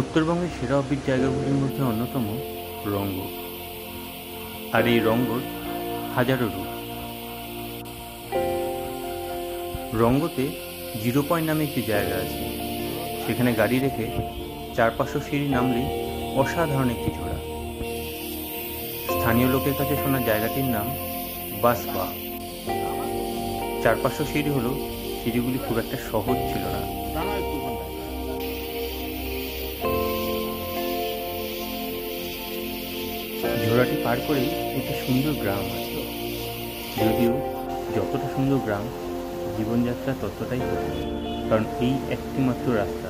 উত্তরবঙ্গের সেরা অফবিট জায়গাগুলির মধ্যে অন্যতম রঙ্গো। আর এই রঙ্গোর হাজারো রূপ। রঙ্গোতে 0 পয়েন্ট নামে একটি জায়গা আছে। সেখানে গাড়ি রেখে 400-500 সিঁড়ি নামলেই অসাধারণ একটি ঝোড়া। স্থানীয় লোকের কাছে শোনা জায়গাটির নাম বাসবা। 400-500 সিঁড়ি হলো সিঁড়িগুলি খুব একটা সহজ ছিল না। ঝোড়াটি পার করেই একটি সুন্দর গ্রাম আছে। যদিও যতটা সুন্দর গ্রাম, জীবনযাত্রা ততটাই কঠিন, কারণ এই একটি মাত্র রাস্তা।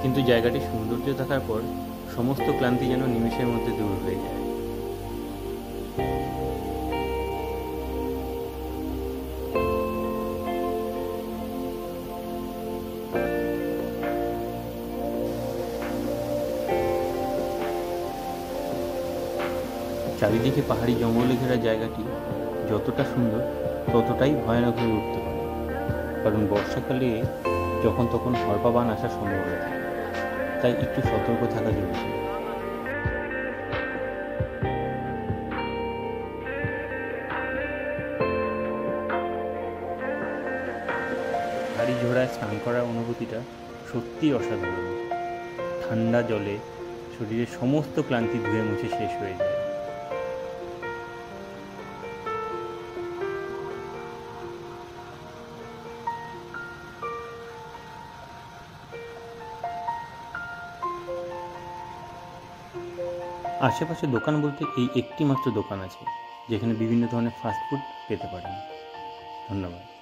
কিন্তু জায়গাটির সৌন্দর্য থাকার পর সমস্ত ক্লান্তি যেন নিমেষের মধ্যে দূর হয়ে যায়। চারিদিকে পাহাড়ি জঙ্গলে ঘেরা জায়গাটি যতটা সুন্দর ততটাই ভয়ানক হয়ে উঠতে পারে, কারণ বর্ষাকালে যখন তখন হরপা বান আসার সম্ভাবনা থাকে, তাই একটু সতর্ক থাকা জরুরি। ভারী ঝোড়ায় স্নান করার অনুভূতিটা সত্যিই অসাধারণ। ঠান্ডা জলে শরীরের সমস্ত ক্লান্তি ধুয়ে মুছে শেষ হয়ে যায়। আশেপাশে দোকান বলতে এই একটি মাত্র দোকান আছে যেখানে বিভিন্ন ধরনের ফাস্টফুড পেতে পারেন। ধন্যবাদ।